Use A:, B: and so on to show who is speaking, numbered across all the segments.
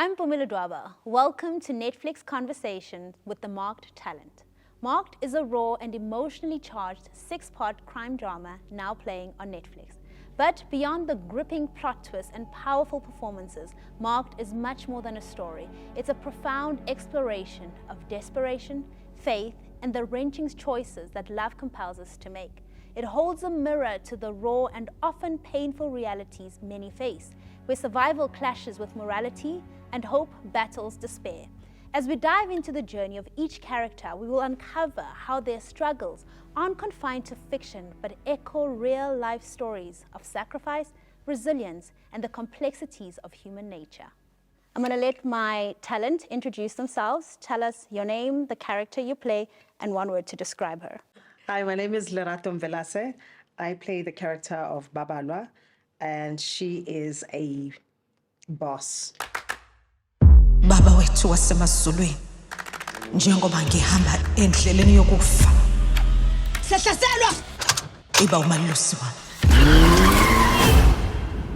A: I'm Pumila Dwaba. Welcome to Netflix Conversations with the Marked Talent. Marked is a raw and emotionally charged 6-part crime drama now playing on Netflix. But beyond the gripping plot twists and powerful performances, Marked is much more than a story. It's a profound exploration of desperation, faith, and the wrenching choices that love compels us to make. It holds a mirror to the raw and often painful realities many face, where survival clashes with morality and hope battles despair. As we dive into the journey of each character, we will uncover how their struggles aren't confined to fiction, but echo real-life stories of sacrifice, resilience, and the complexities of human nature. I'm going to let my talent introduce themselves. Tell us your name, the character you play, and one word to describe her.
B: Hi, my name is Lerato Mvelase. I play the character of Babalwa, and she is a boss.
C: Baba wethu wasemazulwini njengoba ngihamba endleleni yokufa siyahlaselwa iba umalusi wami.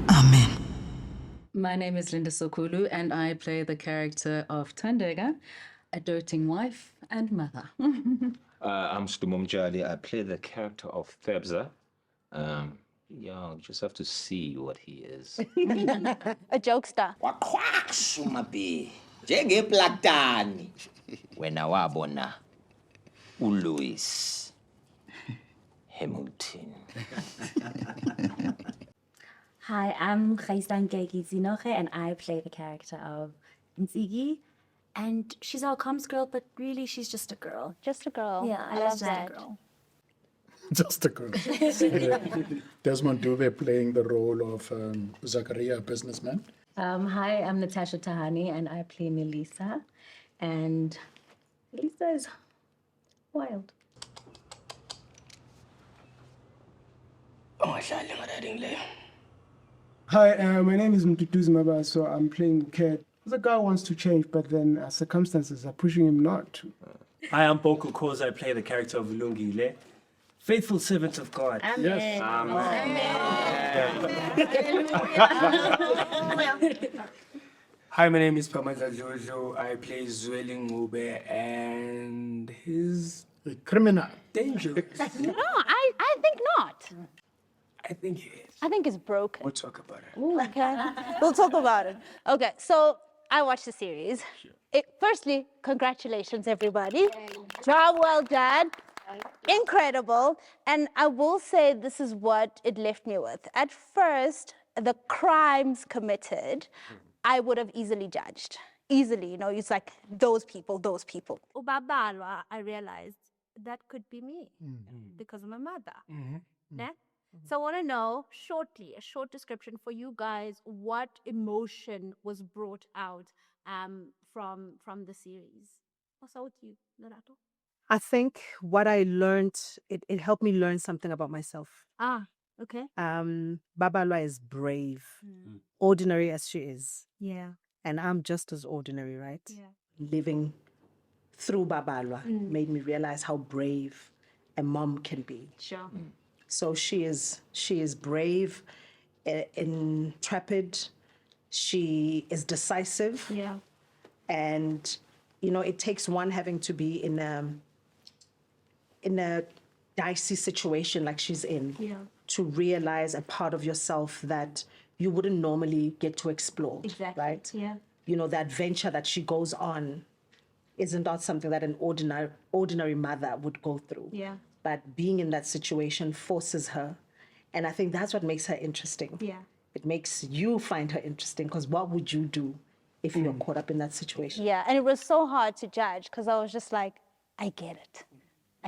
C: Amen.
D: My name is Linda Sokulu, and I play the character of Tandega, a doting wife and mother.
E: I'm Stumumjali. I play the character of Thebza. You just have to see what he is.
A: A jokester.
F: Waqhwashumabi njengeplaktani wena wabona uLouis Hamilton.
G: Hi, I'm Khaistan Zinoche, and I play the character of Nzigi. And she's our comms girl, but really she's just a girl.
A: Just a girl.
G: Yeah,
A: I love
G: just
A: that.
G: a girl.
H: Just a girl. Desmond Dube playing the role of Zachariah, a businessman.
D: Hi, I'm Natasha Tahani, and I play Melissa. And Melissa is wild.
I: Hi, my name is Mtutuzi Maba, so I'm playing Cat. The guy wants to change, but then circumstances are pushing him not to.
J: Hi, I'm Boko Koz. I play the character of Lungile, faithful servant of God.
A: Amen.
H: Yes.
I: Hi, my name is Pamaza Jojo. I play Zweli Ngube, and he's
H: A criminal.
I: dangerous.
A: No, I think not.
I: I think he is.
A: I think it's broken.
I: We'll talk about it.
A: Okay, we'll talk about it. Okay, so I watched the series. Firstly, congratulations, everybody. Job well done. Incredible. And I will say this is what it left me with. At first, the crimes committed, I would have easily judged. Easily, it's like those people.
K: Babalwa, I realized that could be me because I'm a mother. Yeah? So I want to know shortly, a short description for you guys, what emotion was brought out from the series. What's with you, Lerato?
L: I think what I learned, it helped me learn something about myself.
K: Okay.
L: Babalwa is brave, ordinary as she is.
K: Yeah.
L: And I'm just as ordinary, right?
K: Yeah.
B: Living through Babalwa made me realize how brave a mom can be.
K: Sure.
B: So she is brave, intrepid. She is decisive.
K: Yeah.
B: And it takes one having to be in a dicey situation like she's in to realize a part of yourself that you wouldn't normally get to explore.
K: Exactly.
B: Right?
K: Yeah.
B: The adventure that she goes on isn't not something that an ordinary mother would go through.
K: Yeah.
B: But being in that situation forces her. And I think that's what makes her interesting.
K: Yeah.
B: It makes you find her interesting, because what would you do if you're caught up in that situation?
A: Yeah, and it was so hard to judge because I was just like, I get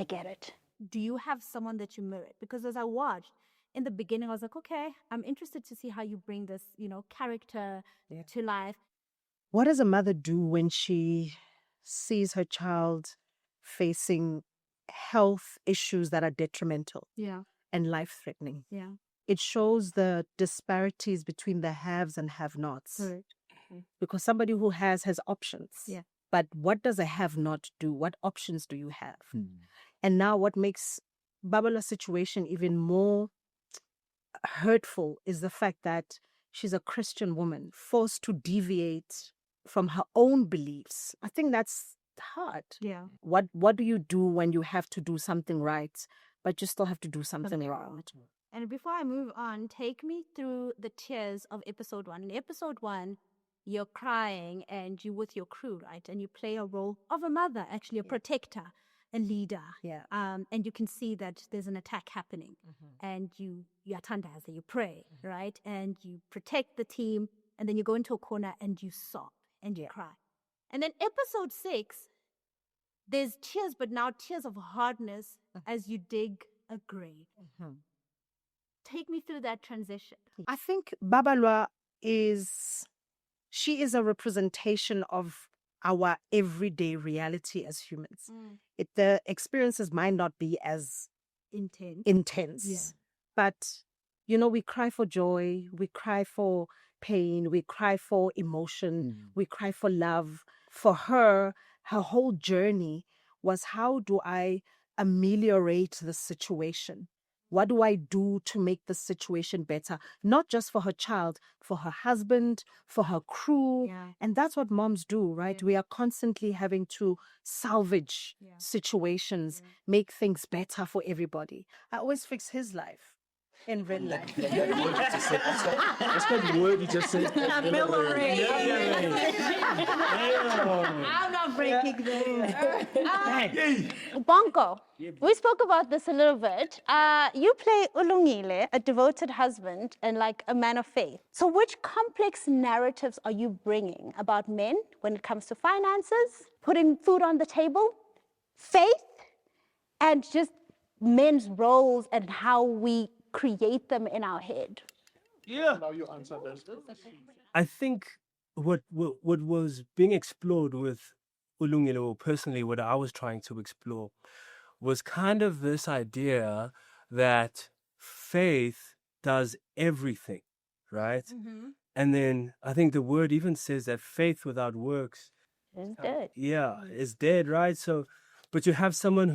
A: it.
K: Do you have someone that you mirrored? Because as I watched, in the beginning, I was like, okay, I'm interested to see how you bring this, character to life.
L: What does a mother do when she sees her child facing health issues that are detrimental
K: Yeah.
L: and life-threatening?
K: Yeah.
L: It shows the disparities between the haves and have-nots.
K: Correct.
L: Because somebody who has options.
K: Yeah.
L: But what does a have-not do? What options do you have? And now what makes Babalwa's situation even more hurtful is the fact that she's a Christian woman forced to deviate from her own beliefs. I think that's hard.
K: Yeah.
L: What do you do when you have to do something right, but you still have to do something wrong?
K: And before I move on, take me through the tears of episode 1. In episode 1, you're crying and you're with your crew, right? And you play a role of a mother, actually a protector, a leader.
L: Yeah.
K: And you can see that there's an attack happening. And you atandaza, you pray, right? And you protect the team. And then you go into a corner and you sob and you cry. And then episode 6, there's tears, but now tears of hardness as you dig a grave. Take me through that transition.
L: I think Babalwa she is a representation of our everyday reality as humans. The experiences might not be as intense. But, you know, we cry for joy, we cry for pain, we cry for emotion, we cry for love. For her whole journey was, how do I ameliorate the situation? What do I do to make the situation better? Not just for her child, for her husband, for her crew. And that's what moms do, right? We are constantly having to salvage situations, make things better for everybody. I always fix his life in real life.
J: That's the word you just said.
K: I'm not breaking this.
A: Bonko, we spoke about this a little bit. You play Ulungile, a devoted husband and like a man of faith. So which complex narratives are you bringing about men when it comes to finances, putting food on the table, faith, and just men's roles and how we create them in our head?
J: Yeah.
H: Now you answer this.
J: I think what was being explored with Ulungile, or personally what I was trying to explore, was kind of this idea that faith does everything, right? And then I think the word even says that faith without works
A: is dead.
J: Is dead, right? So, but you have someone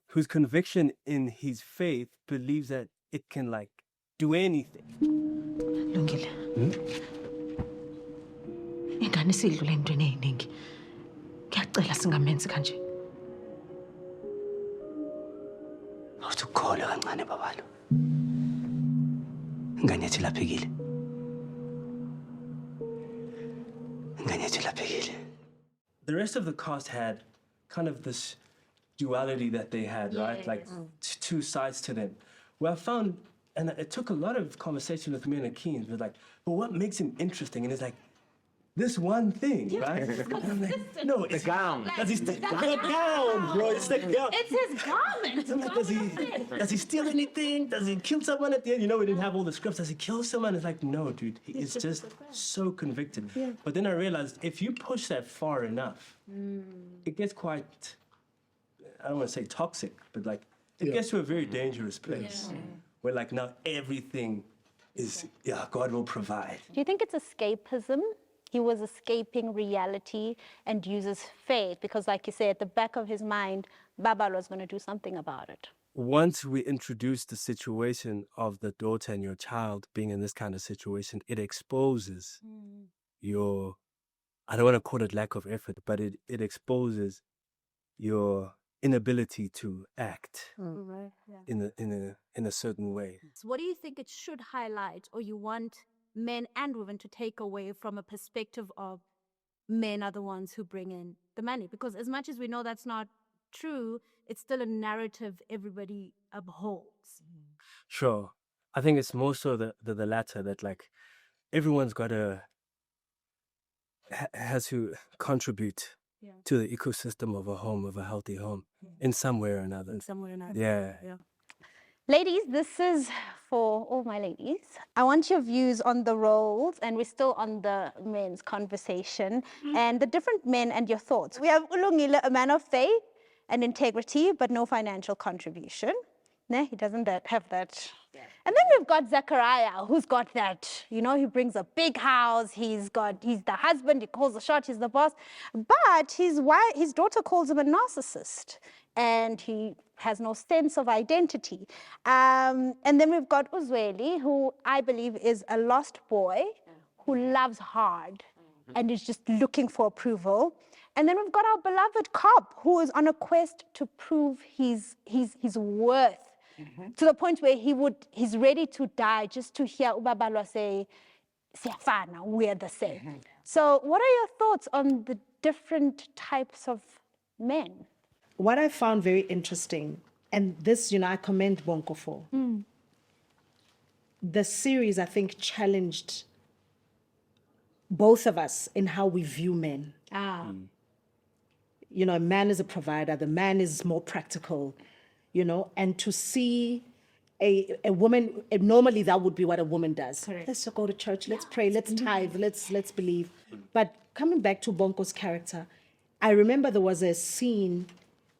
J: whose conviction in his faith believes that it can like do anything.
C: Lungile. Ingane sidlula endweni eziningi. Ngiyacela singamenzi kanje.
F: Awuthi ukukholwa kancane Babalwa. Ingane yethu ilaphekile. Ingane yethu ilaphekile.
J: The rest of the cast had kind of this duality that they had, right? Like two sides to them. Well, I found, and it took a lot of conversation with me and Akeem, but like, but what makes him interesting? And it's like, this one thing, right? And I'm like, no, it's
E: The gown.
J: Does he the gown, bro? It's the gown.
K: It's his garment.
J: I'm like, does he steal anything? Does he kill someone at the end? You know, we didn't have all the scripts. Does he kill someone? It's like, no, dude. He is just so convicted. But then I realized if you push that far enough, it gets quite, I don't want to say toxic, but like, it gets to a very dangerous place where like now everything is, God will provide.
A: Do you think it's escapism? He was escaping reality and uses faith because, like you say, at the back of his mind, Babalwa was going to do something about it.
J: Once we introduce the situation of the daughter and your child being in this kind of situation, it exposes your, I don't want to call it lack of effort, but it exposes your inability to act
K: Right.
J: in a certain way.
K: So what do you think it should highlight, or you want men and women to take away from a perspective of men are the ones who bring in the money? Because as much as we know that's not true, it's still a narrative everybody upholds.
J: Sure. I think it's more so the latter, that like everyone's got has to contribute to the ecosystem of a home, of a healthy home, in some way or another.
K: In some way or another.
J: Yeah.
A: Ladies, this is for all my ladies. I want your views on the roles, and we're still on the men's conversation, and the different men and your thoughts. We have Ulungile, a man of faith and integrity, but no financial contribution. No, he doesn't have that. And then we've got Zachariah, who's got that. You know, he brings a big house. He's the husband. He calls the shot. He's the boss. But his daughter calls him a narcissist, and he has no sense of identity. And then we've got Uzweli, who I believe is a lost boy who loves hard and is just looking for approval. And then we've got our beloved cop who is on a quest to prove his worth to the point where he's ready to die just to hear Babalwa say, "Siyafana, we're the same." So what are your thoughts on the different types of men?
L: What I found very interesting, and this, I commend Bonko for, the series, I think, challenged both of us in how we view men. A man is a provider, the man is more practical, and to see a woman, normally that would be what a woman does. Correct. Let's go to church, let's pray, let's tithe, let's believe. But coming back to Bonko's character, I remember there was a scene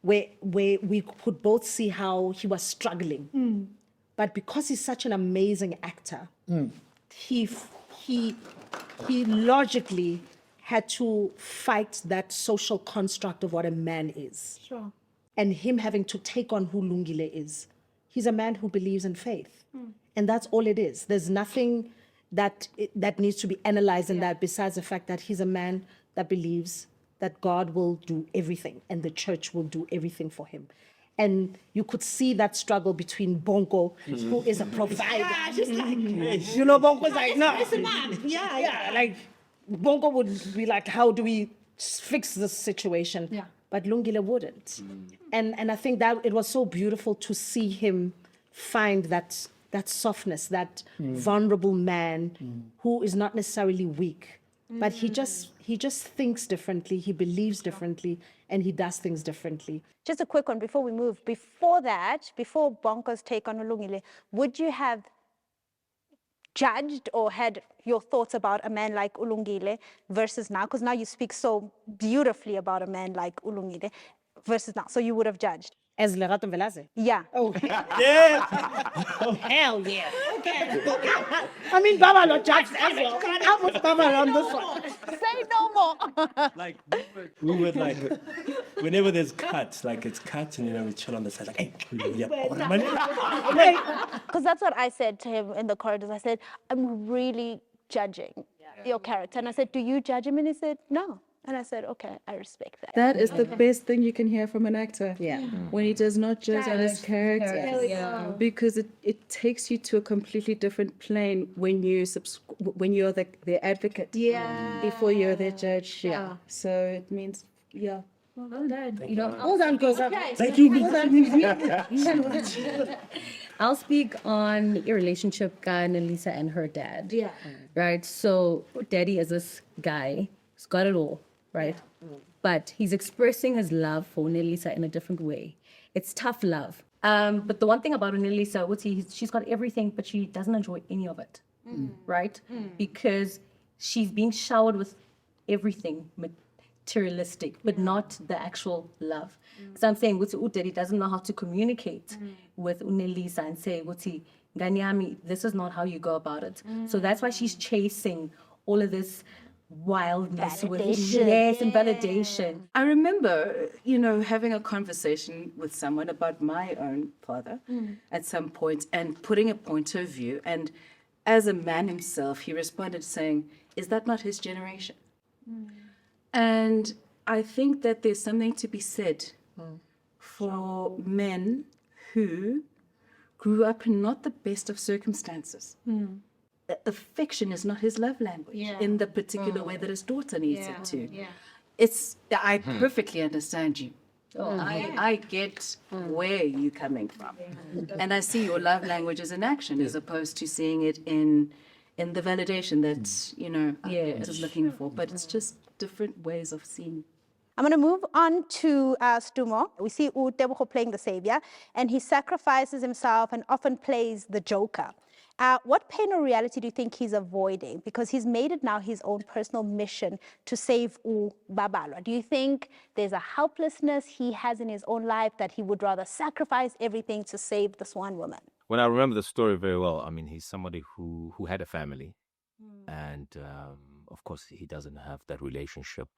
L: where we could both see how he was struggling. But because he's such an amazing actor, he logically had to fight that social construct of what a man is.
K: Sure.
L: And him having to take on who Lungile is. He's a man who believes in faith. And that's all it is. There's nothing that needs to be analyzed in that besides the fact that he's a man that believes that God will do everything and the church will do everything for him. And you could see that struggle between Bonko, who is a provider. Just like, Bonko's like, no. Yeah. Like, Bonko would be like, how do we fix this situation? Yeah. But Lungile wouldn't. And I think that it was so beautiful to see him find that softness, that vulnerable man who is not necessarily weak, but he just thinks differently, he believes differently, and he does things differently.
A: Just a quick one before we move. Before Bonko's take on Lungile, would you have judged or had your thoughts about a man like Ulungile versus now? Because now you speak so beautifully about a man like Ulungile versus now. So you would have judged.
L: As Lerato Mvelase?
A: Yeah.
L: Oh, yeah. Oh, hell yeah. Okay. I mean, Babalwa judged as well. I was Babalwa on this one.
A: Say no more.
J: Like, we would like, whenever there's cuts, like it's cut and we chill on the side, like, hey,
A: because that's what I said to him in the corridors. I said, I'm really judging your character. And I said, do you judge him? And he said, no. And I said, okay, I respect that.
M: That is the best thing you can hear from an actor.
L: Yeah.
M: When he does not judge on his character. Because it takes you to a completely different plane when you're the advocate. Before you're the judge. Yeah. So it means,
D: Well done.
L: Hold on, goes up.
J: Thank you.
D: I'll speak on your relationship, guy, Nelisa, and her dad.
K: Yeah.
D: Right? So, daddy is this guy. He's got it all, right? But he's expressing his love for Nelisa in a different way. It's tough love. But the one thing about Nelisa, she's got everything, but she doesn't enjoy any of it, right? Because she's being showered with everything materialistic, but not the actual love. Because I'm saying, Daddy doesn't know how to communicate with Nelisa and say, Ganyami, this is not how you go about it. So that's why she's chasing all of this wildness with and validation.
M: I remember, having a conversation with someone about my own father at some point and putting a point of view. And as a man himself, he responded saying, is that not his generation? And I think that there's something to be said for men who grew up in not the best of circumstances. Affection is not his love language in the particular way that his daughter needs it to. I perfectly understand you. I get where you're coming from. And I see your love language as an action as opposed to seeing it in the validation that, it is looking for. But it's just different ways of seeing.
A: I'm going to move on to Stumo. We see Tebogo playing the savior, and he sacrifices himself and often plays the joker. What pain or reality do you think he's avoiding? Because he's made it now his own personal mission to save Babalwa. Do you think there's a helplessness he has in his own life that he would rather sacrifice everything to save this one woman?
E: When I remember the story very well, I mean, he's somebody who had a family. And, of course, he doesn't have that relationship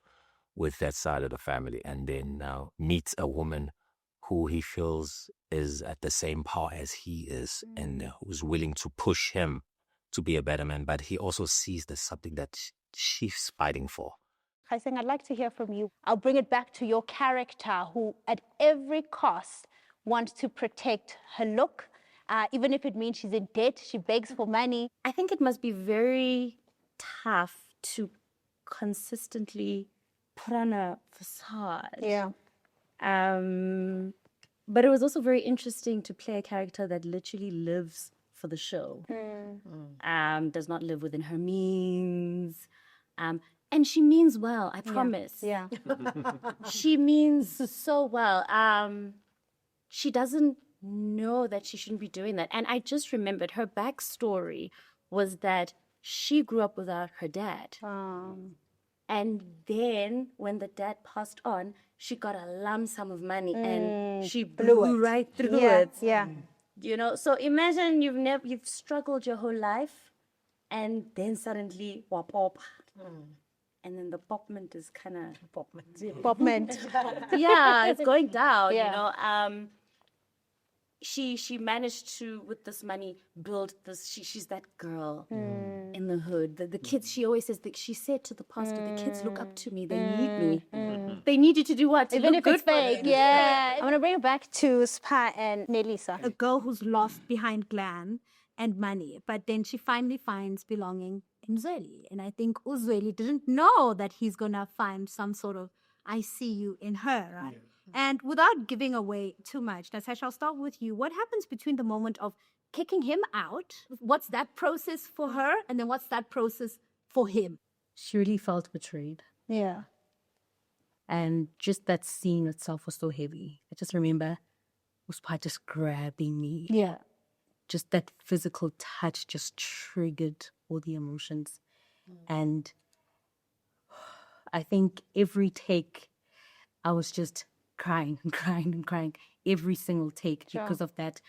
E: with that side of the family. And then now meets a woman who he feels is at the same power as he is and who's willing to push him to be a better man. But he also sees there's something that she's fighting for.
A: Kaiseng, I'd like to hear from you. I'll bring it back to your character who, at every cost, wants to protect her look. Even if it means she's in debt, she begs for money.
G: I think it must be very tough to consistently put on a facade.
A: Yeah.
G: But it was also very interesting to play a character that literally lives for the show. Does not live within her means. And she means well, I promise.
A: Yeah.
G: She means so well. She doesn't know that she shouldn't be doing that. And I just remembered her backstory was that she grew up without her dad. And then when the dad passed on, she got a lump sum of money and she blew right through it.
A: Yeah.
G: You know, so imagine you've struggled your whole life and then suddenly wap pop. And then the popment is kind of
A: Popment.
G: yeah, it's going down,
A: Yeah.
G: you know. She managed to, with this money, build this. She's that girl in the hood. The kids, she always says, she said to the pastor, the kids look up to me. They need me. They need you to do what? To
A: Even
G: look
A: if
G: good
A: it's
G: for
A: fake,
G: them.
A: yeah. I'm going to bring it back to Spa and Nelisa.
K: A girl who's lost behind glam and money, but then she finally finds belonging in Zweli. And I think Uzweli didn't know that he's going to find some sort of I see you in her, right? Yeah. And without giving away too much, Natasha, I'll start with you. What happens between the moment of kicking him out? What's that process for her? And then what's that process for him?
D: She really felt betrayed.
A: Yeah.
D: And just that scene itself was so heavy. I just remember Uspa just grabbing me.
A: Yeah.
D: Just that physical touch just triggered all the emotions. And I think every take, I was just crying and crying and crying every single take because of that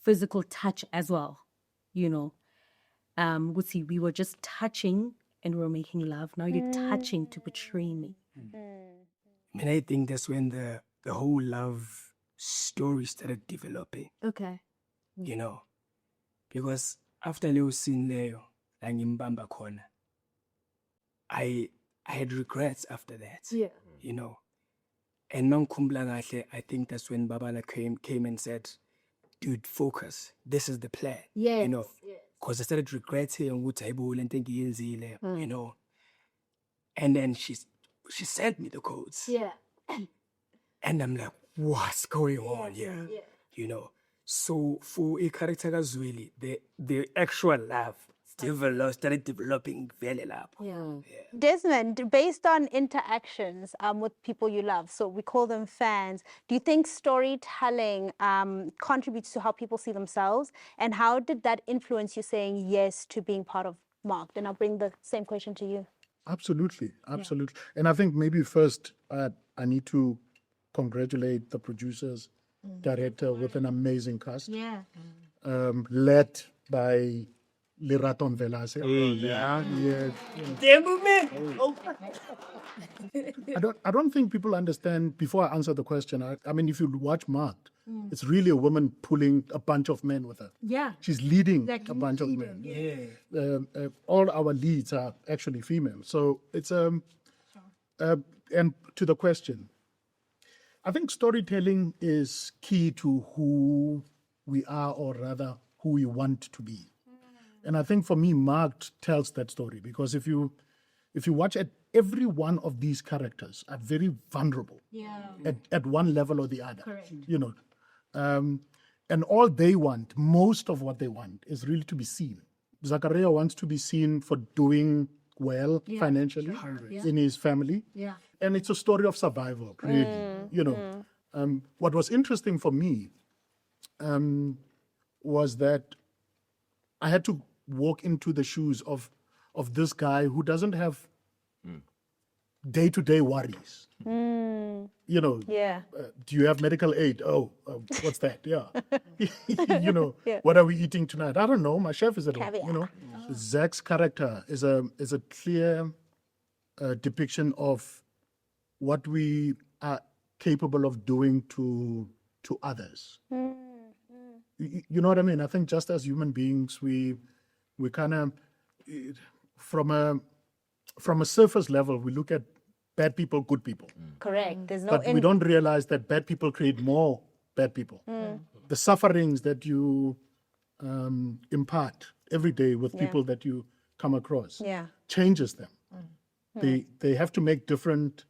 D: physical touch as well. You know, we were just touching and we were making love. Now you're touching to betray me.
I: I mean, I think that's when the whole love story started developing.
K: Okay.
I: You know, because after Leo scene Leo, like in Bamba Corner, I had regrets after that.
K: Yeah.
I: You know. And I think that's when Babalwa came and said, dude, focus. This is the plan.
K: Yes.
I: You know. Because I started regretting you know. And then she sent me the codes.
K: Yeah.
I: And I'm like, what's going on here?
K: Yeah.
I: You know. So for a character as Zweli, the actual love started developing very love.
K: Yeah.
A: Desmond, based on interactions with people you love, so we call them fans, do you think storytelling contributes to how people see themselves? And how did that influence you saying yes to being part of Marked? And I'll bring the same question to you.
H: Absolutely. And I think maybe first I need to congratulate the producers, director with an amazing cast.
K: Yeah.
H: Led by Lerato Mvelase. I don't think people understand. Before I answer the question, I mean, if you watch Marked, it's really a woman pulling a bunch of men with her.
K: Yeah.
H: She's leading
K: Like
H: a bunch of men.
I: Yeah.
H: All our leads are actually female. So it's and to the question, I think storytelling is key to who we are, or rather who we want to be. And I think for me, Marked tells that story, because if you watch at every one of these characters are very vulnerable at one level or the other.
K: Correct.
H: You know, and all they want, most of what they want, is really to be seen. Zachariah wants to be seen for doing well financially in his family.
K: Yeah.
H: And it's a story of survival, really. You know, what was interesting for me was that I had to walk into the shoes of this guy who doesn't have day-to-day worries. You know, do you have medical aid? Oh, what's that? Yeah. You know, what are we eating tonight? I don't know. My chef is at home. You know, Zach's character is a clear depiction of what we are capable of doing to others. You know what I mean? I think just as human beings, we kind of, from from a surface level, we look at bad people, good people.
A: Correct. There's no
H: But we don't realize that bad people create more bad people. The sufferings that you impart every day with people that you come across changes them. They have to make different,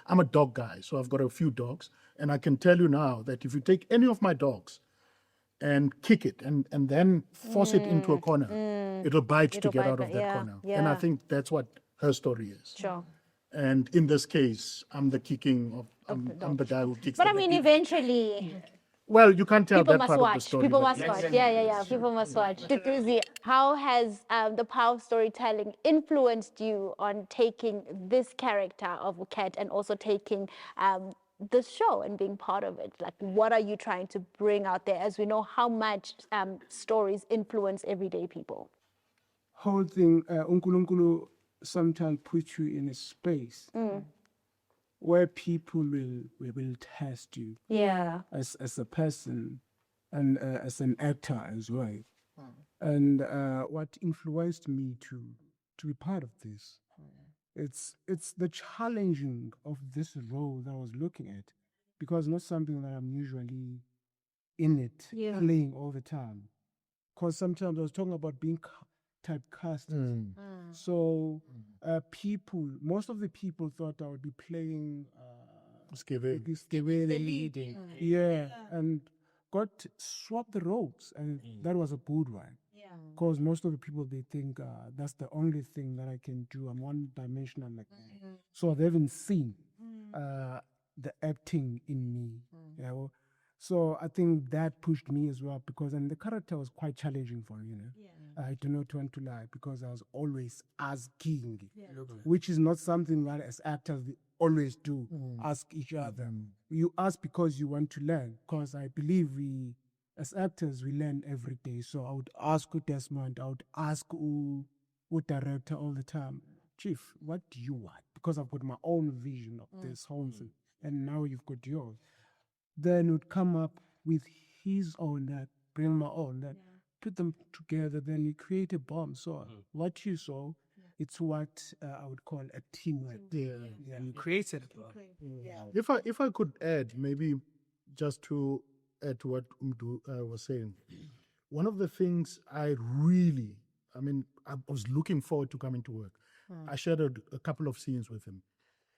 H: I'm a dog guy, so I've got a few dogs. And I can tell you now that if you take any of my dogs and kick it and then force it into a corner, it'll bite to get out of that corner. And I think that's what her story is.
A: Sure.
H: And in this case, I'm the kicking of, I'm the guy who kicks.
A: But
H: the
A: I mean,
H: baby.
A: eventually,
H: Well, you can't tell
A: people
H: that
A: must
H: part of the
A: watch.
H: story.
A: People
H: but-
A: must watch. Yeah. People must watch. Tutuzi, how has the power of storytelling influenced you on taking this character of Kat and also taking this show and being part of it? Like, what are you trying to bring out there, as we know how much stories influence everyday people?
I: Whole thing, unkulunkulu sometimes puts you in a space where people will test you
A: Yeah.
I: as a person and as an actor as well. And what influenced me to be part of this, it's the challenging of this role that I was looking at, because not something that I'm usually in it, playing all the time. Because sometimes I was talking about being typecasted. So most of the people thought I would be playing Skebe, the leading. Yeah, and got swapped the roles, and that was a good one. Because most of the people, they think that's the only thing that I can do. I'm one-dimensional like that. So they haven't seen the acting in me. You know? So I think that pushed me as well, because and the character was quite challenging for me. I do not want to lie, because I was always asking, which is not something that as actors we always do. Ask each other. You ask because you want to learn. Because I believe we, as actors, we learn every day. So I would ask Desmond, I would ask who director all the time, Chief, what do you want? Because I've got my own vision of this whole thing, and now you've got yours. Then would come up with his own, that bring my own, that put them together, then you create a bomb. So what you saw, it's what I would call a teamwork. Yeah, you created a bomb.
H: If I could add, maybe just to add to what Umdu was saying, one of the things I was looking forward to coming to work. I shared a couple of scenes with him.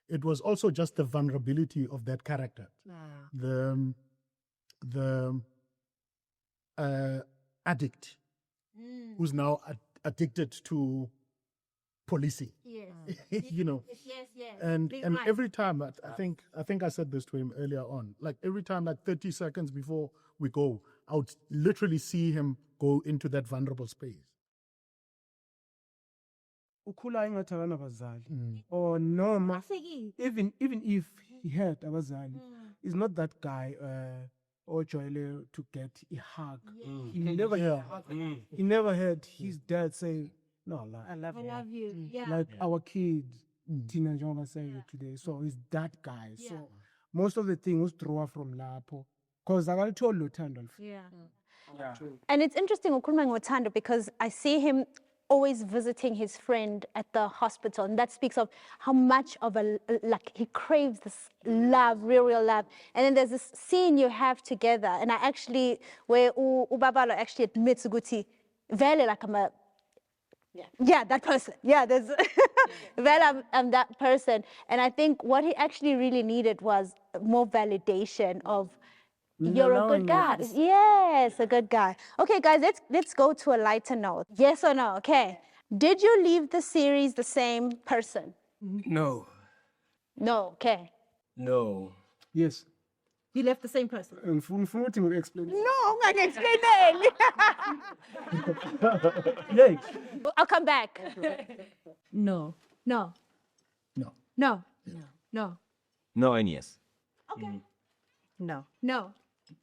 H: It was also just the vulnerability of that character. The addict who's now addicted to policing.
K: Yes. Yes.
H: And every time, I think I said this to him earlier on, like every time, like 30 seconds before we go, I would literally see him go into that vulnerable space.
I: Ukhula engathi akanabazali, or noma even if he had abazali, he's not that guy ojwayele to get a hug. He never had his dad say, no,
K: I love you. Yeah.
I: like our kids, Tina Jonga saying today. So he's that guy. So most of the things draw from Lapo, because I told Lutando.
K: Yeah.
A: And it's interesting, Ukhuluma ngothando, because I see him always visiting his friend at the hospital, and that speaks of how much of he craves this love, real love. And then there's this scene you have together, and I actually, where Babalwa actually admits Guti, vele like I'm a, that person. Yeah, there's vele I'm that person. And I think what he actually really needed was more validation of, you're a good guy. Yes, a good guy. Okay, guys, let's go to a lighter note. Yes or no? Okay. Did you leave the series the same person?
I: No.
A: No. Okay.
J: No.
I: Yes.
K: You left the same person.
I: Unfortunately, explain.
A: No, I'm not explaining.
I: Yes.
A: I'll come back.
K: No. No.
H: No.
K: No. No.
E: No and yes.
K: Okay.
L: No.
K: No.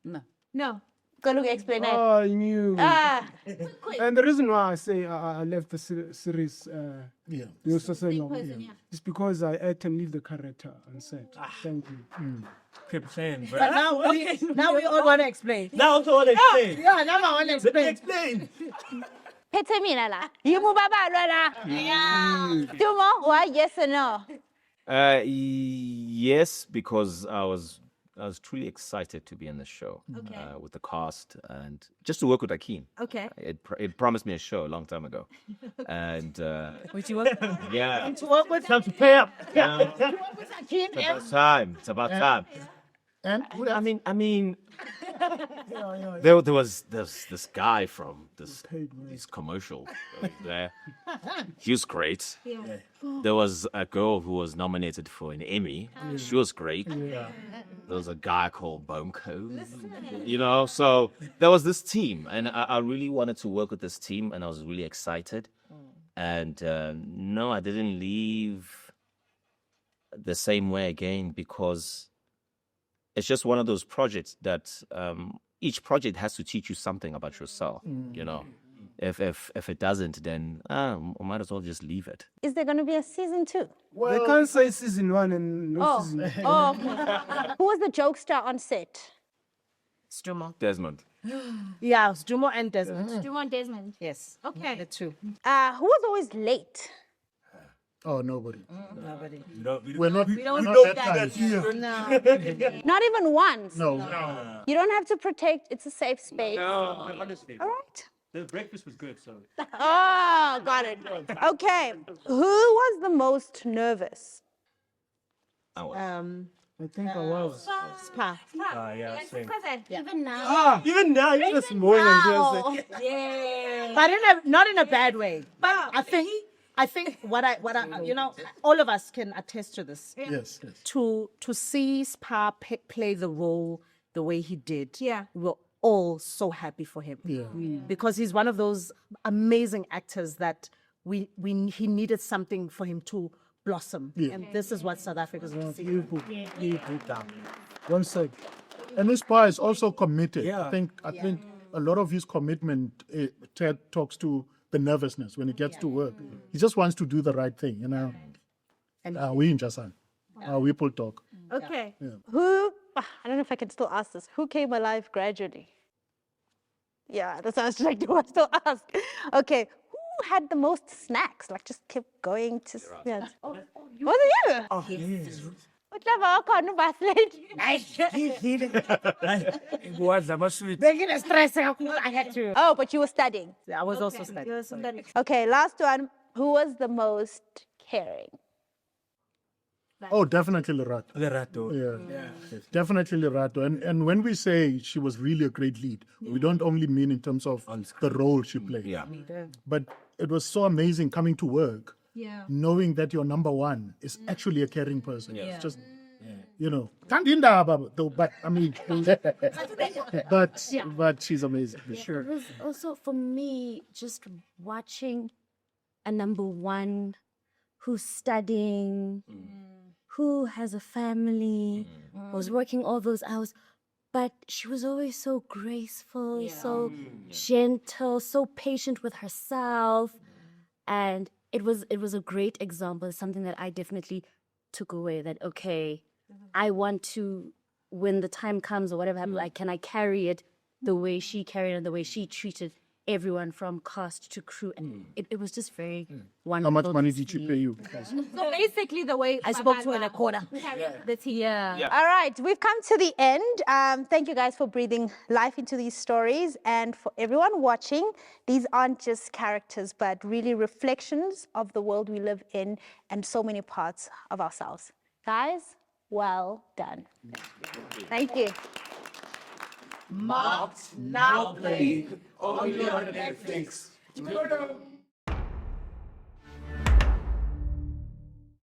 M: No.
K: No.
A: Go look, explain it.
I: Oh, I knew.
K: Quick.
I: And the reason why I say I left the series,
H: Yeah.
I: you also say no,
K: person, yeah.
I: it's because I had to leave the character on set. Thank you.
J: Keep saying, bro.
L: Now we all want to explain.
J: Now I also want to explain.
L: Yeah, now I want to
J: Let me
L: explain.
J: explain.
A: Phethe mina la. Yimu Babalwa la. Duma, why yes or no?
E: Yes, because I was truly excited to be in the show.
K: Okay.
E: With the cast and just to work with Akeem.
K: Okay.
E: It promised me a show a long time ago, and
L: Would you work?
E: yeah,
L: To work with?
J: Time to pay up.
E: it's about time. It's about time.
H: And
E: I mean, there was this guy from this commercial there. He was great.
K: Yeah.
E: There was a girl who was nominated for an Emmy. She was great. There was a guy called Bomko. So there was this team, and I really wanted to work with this team, and I was really excited. And no, I didn't leave the same way again, because it's just one of those projects that each project has to teach you something about yourself. If it doesn't, then I might as well just leave it.
A: Is there going to be a season 2?
I: They can't say season 1 and no season 2.
A: Oh, okay. Who was the jokester on set?
L: Stumo.
E: Desmond.
L: Yeah, Stumo and Desmond.
K: Stumo and Desmond.
L: Yes.
K: Okay.
L: The two.
A: Who was always late?
H: Oh, nobody.
L: Nobody.
H: We're not
K: We don't
H: not
K: do
H: that
K: that
H: kind.
K: here.
L: No.
A: Not even once.
H: No.
A: You don't have to protect. It's a safe space.
J: No, honestly.
A: All right.
J: The breakfast was good, so.
A: Oh, got it. Okay. Who was the most nervous?
E: I was.
I: I think I was.
L: Spa.
J: Yeah, same.
K: Even now.
J: Even now, even this morning,
K: Yeah.
L: But not in a bad way. But I think what I all of us can attest to this.
H: Yes.
L: To see Spa play the role the way he did.
K: Yeah.
L: We're all so happy for him.
H: Yeah.
L: Because he's one of those amazing actors that he needed something for him to blossom.
H: Yeah.
L: And this is what South Africa's
H: You put down. One sec. And this guy is also committed.
J: Yeah.
H: I think a lot of his commitment Ted talks to the nervousness when he gets to work. He just wants to do the right thing, And we in Jasan. We pull talk.
K: Okay.
A: Who, I don't know if I can still ask this. Who came alive gradually? Yeah, that sounds like do I still ask? Okay. Who had the most snacks? Like just kept going to. Yeah. Was it you?
J: Oh, yes.
A: What level I can't pass
L: I had to.
A: Oh, but you were studying.
L: I was also studying.
A: Okay, last one. Who was the most caring?
H: Oh, definitely Lerato.
J: Lerato.
H: Yeah. Definitely Lerato. And when we say she was really a great lead, we don't only mean in terms of the role she played.
E: Yeah.
H: But it was so amazing coming to work, knowing that your number one is actually a caring person. It's just, but I mean, but she's amazing. Sure.
G: It was also for me just watching a number one who's studying, who has a family, was working all those hours, but she was always so graceful, so gentle, so patient with herself, and it was a great example, something that I definitely took away. That okay, I want to, when the time comes or whatever happens, can I carry it the way she carried it and the way she treated everyone from cast to crew, and it was just very wonderful.
H: How much money did she pay you?
K: So basically, the way
L: I spoke to her in a corner.
A: All right, we've come to the end. Thank you guys for breathing life into these stories. And for everyone watching, these aren't just characters, but really reflections of the world we live in and so many parts of ourselves. Guys, well done. Thank you.
F: Marked, now playing only on Netflix.